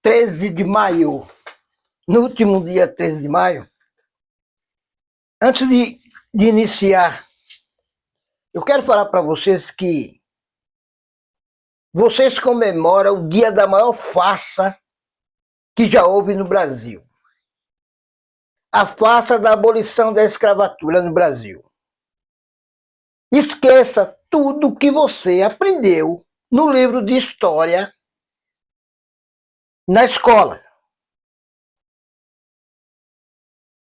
13 de maio, no último dia 13 de maio, antes de iniciar, eu quero falar para vocês que vocês comemoram o dia da maior farsa que já houve no Brasil. A farsa da abolição da escravatura no Brasil. Esqueça tudo que você aprendeu no livro de história na escola.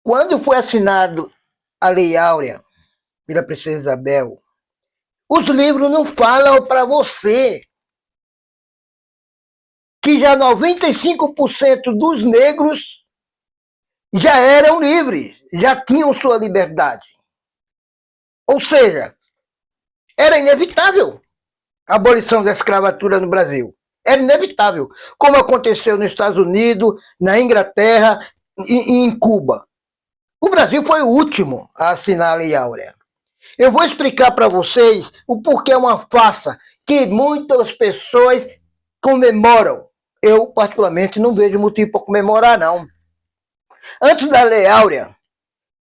Quando foi assinado a Lei Áurea pela Princesa Isabel, os livros não falam para você que já 95% dos negros já eram livres, já tinham sua liberdade. Ou seja, era inevitável a abolição da escravatura no Brasil. Era inevitável, como aconteceu nos Estados Unidos, na Inglaterra e em Cuba. O Brasil foi o último a assinar a Lei Áurea. Eu vou explicar para vocês o porquê é uma farsa que muitas pessoas comemoram. Eu, particularmente, não vejo motivo para comemorar, não. Antes da Lei Áurea,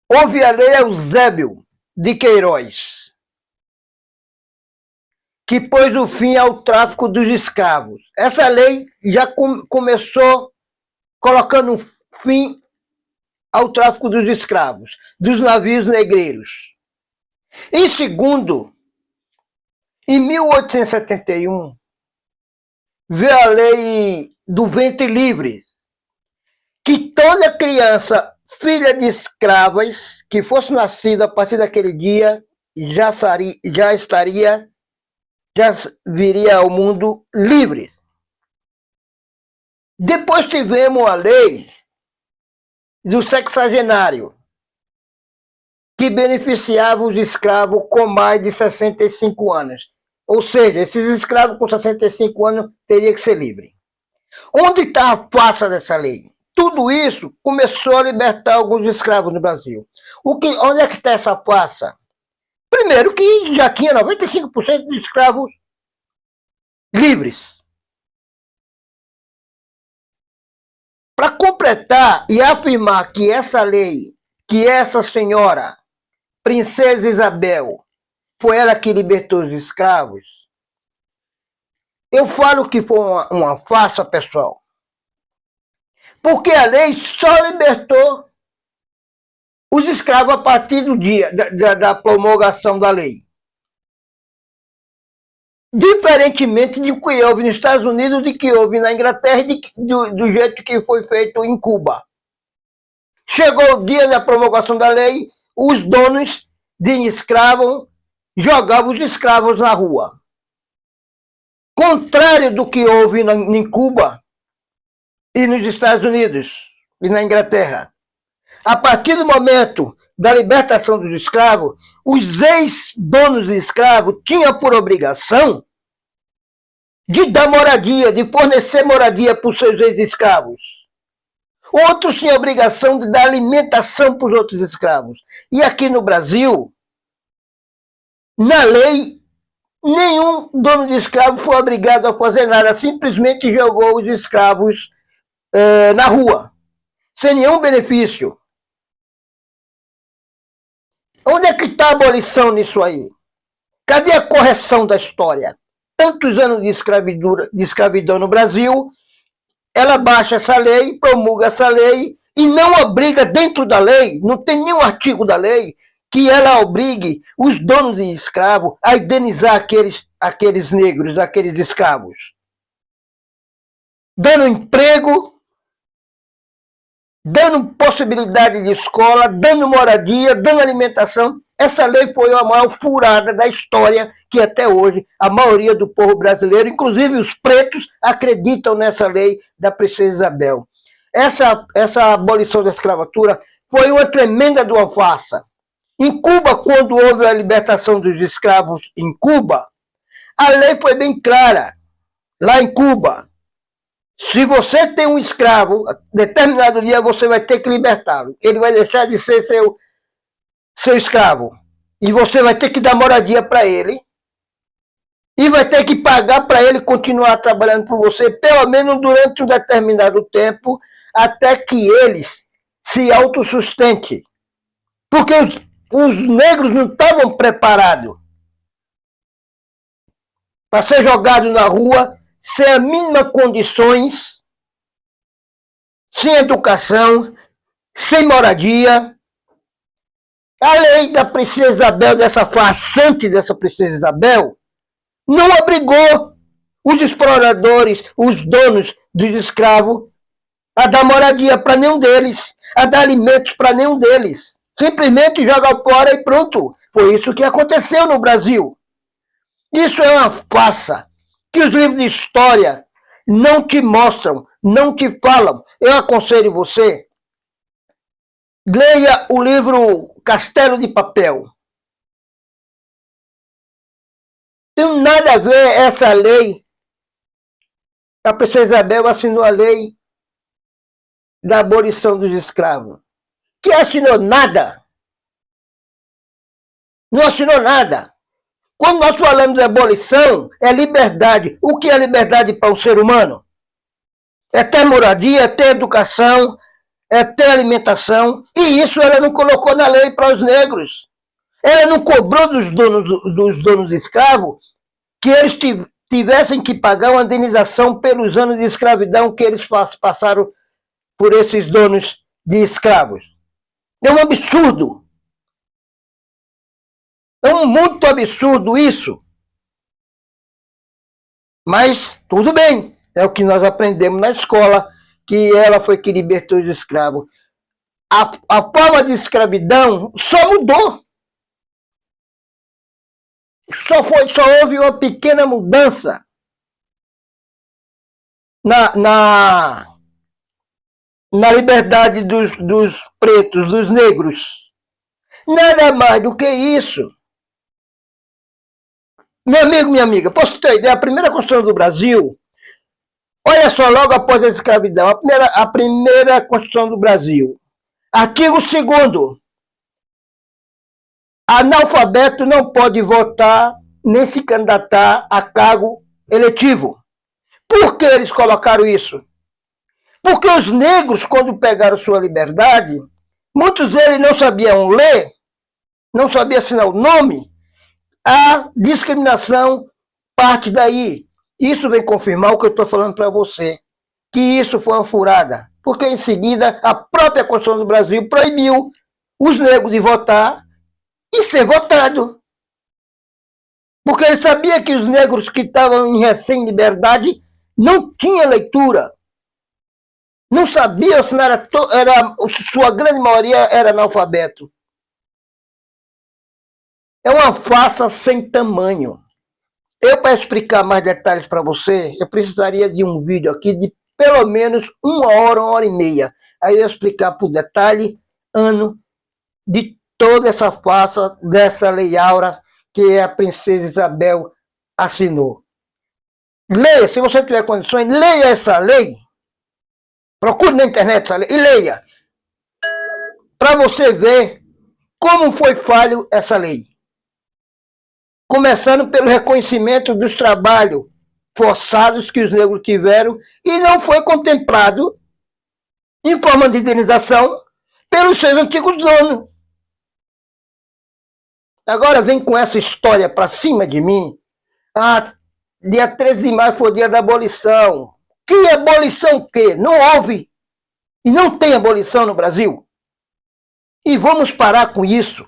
houve a Lei Eusébio de Queiroz, que pôs o fim ao tráfico dos escravos. Essa lei já começou colocando fim ao tráfico dos escravos, dos navios negreiros. Em segundo, em 1871, veio a lei do ventre livre, que toda criança, filha de escravas, que fosse nascida a partir daquele dia, já viria ao mundo livre. Depois tivemos a lei do sexagenário, que beneficiava os escravos com mais de 65 anos. Ou seja, esses escravos com 65 anos teriam que ser livres. Onde está a farsa dessa lei? Tudo isso começou a libertar alguns escravos no Brasil. Onde é que está essa farsa? Primeiro que já tinha 95% de escravos livres. Para completar e afirmar que essa lei, que essa senhora, Princesa Isabel, foi ela que libertou os escravos, eu falo que foi uma farsa, pessoal. Porque a lei só libertou os escravos a partir do dia da promulgação da lei. Diferentemente de que houve nos Estados Unidos, de que houve na Inglaterra e do jeito que foi feito em Cuba. Chegou o dia da promulgação da lei, os donos de escravos jogavam os escravos na rua. Contrário do que houve em Cuba e nos Estados Unidos e na Inglaterra. A partir do momento da libertação dos escravos, os ex-donos de escravos tinham por obrigação de dar moradia, de fornecer moradia para os seus ex-escravos. Outros tinham a obrigação de dar alimentação para os outros escravos. E aqui no Brasil, na lei, nenhum dono de escravo foi obrigado a fazer nada, simplesmente jogou os escravos na rua, sem nenhum benefício. Onde é que está a abolição nisso aí? Cadê a correção da história? Tantos anos de escravidão no Brasil, ela baixa essa lei, promulga essa lei e não obriga dentro da lei, não tem nenhum artigo da lei que ela obrigue os donos de escravos a indenizar aqueles negros, aqueles escravos. Dando emprego, dando possibilidade de escola, dando moradia, dando alimentação. Essa lei foi a maior furada da história que até hoje a maioria do povo brasileiro, inclusive os pretos, acreditam nessa lei da Princesa Isabel. Essa abolição da escravatura foi uma tremenda de uma farsa. Em Cuba, quando houve a libertação dos escravos em Cuba, a lei foi bem clara. Lá em Cuba, se você tem um escravo, determinado dia você vai ter que libertá-lo. Ele vai deixar de ser seu escravo. E você vai ter que dar moradia para ele. E vai ter que pagar para ele continuar trabalhando por você, pelo menos durante um determinado tempo, até que eles se autossustentem. Porque os negros não estavam preparados para ser jogados na rua sem as mínimas condições, sem educação, sem moradia. A lei da Princesa Isabel, dessa farsante dessa Princesa Isabel, não obrigou os exploradores, os donos dos escravos, a dar moradia para nenhum deles, a dar alimentos para nenhum deles. Simplesmente joga fora e pronto. Foi isso que aconteceu no Brasil. Isso é uma farsa que os livros de história não te mostram, não te falam. Eu aconselho você, leia o livro Castelo de Papel. Tem nada a ver essa lei. A Princesa Isabel assinou a lei da abolição dos escravos. Que assinou nada. Não assinou nada. Quando nós falamos de abolição, é liberdade. O que é liberdade para o ser humano? É ter moradia, é ter educação, é ter alimentação. E isso ela não colocou na lei para os negros. Ela não cobrou dos donos escravos que eles tivessem que pagar uma indenização pelos anos de escravidão que eles passaram por esses donos de escravos. É um absurdo. É muito absurdo isso. Mas tudo bem. É o que nós aprendemos na escola, que ela foi que libertou os escravos. A forma de escravidão só mudou. Só houve uma pequena mudança na liberdade dos pretos, dos negros. Nada mais do que isso. Meu amigo, minha amiga, posso ter ideia? A primeira Constituição do Brasil, olha só, logo após a escravidão, a primeira Constituição do Brasil. Artigo 2º. Analfabeto não pode votar nem se candidatar a cargo eletivo. Por que eles colocaram isso? Porque os negros, quando pegaram sua liberdade, muitos deles não sabiam ler, não sabiam assinar o nome. A discriminação parte daí. Isso vem confirmar o que eu estou falando para você, que isso foi uma furada. Porque em seguida a própria Constituição do Brasil proibiu os negros de votar e ser votado. Porque ele sabia que os negros que estavam em recém-liberdade não tinham leitura. Não sabiam, senão sua grande maioria era analfabeto. É uma farsa sem tamanho. Eu, para explicar mais detalhes para você, eu precisaria de um vídeo aqui de pelo menos 1 hora e meia. Aí eu ia explicar por detalhe, ano, de toda essa farsa dessa Lei Áurea que a Princesa Isabel assinou. Leia, se você tiver condições, leia essa lei. Procure na internet essa lei e leia. Para você ver como foi falho essa lei. Começando pelo reconhecimento dos trabalhos forçados que os negros tiveram e não foi contemplado em forma de indenização pelos seus antigos donos. Agora vem com essa história para cima de mim. Ah, dia 13 de maio foi o dia da abolição. Que abolição o quê? Não houve. E não tem abolição no Brasil. E vamos parar com isso.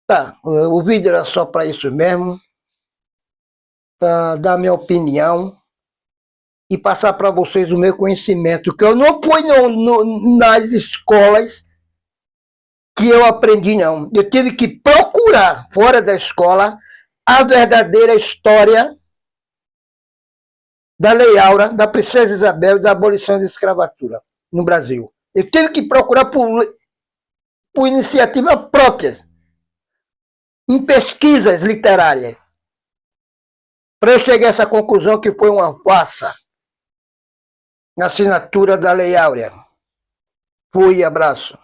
Tá, o vídeo era só para isso mesmo. Para dar minha opinião e passar para vocês o meu conhecimento, que eu não fui nas escolas que eu aprendi, não. Eu tive que procurar, fora da escola, a verdadeira história da Lei Áurea, da Princesa Isabel e da abolição da escravatura no Brasil. Eu tive que procurar por iniciativa própria, em pesquisas literárias, para eu chegar a essa conclusão que foi uma farsa na assinatura da Lei Áurea. Fui, abraço.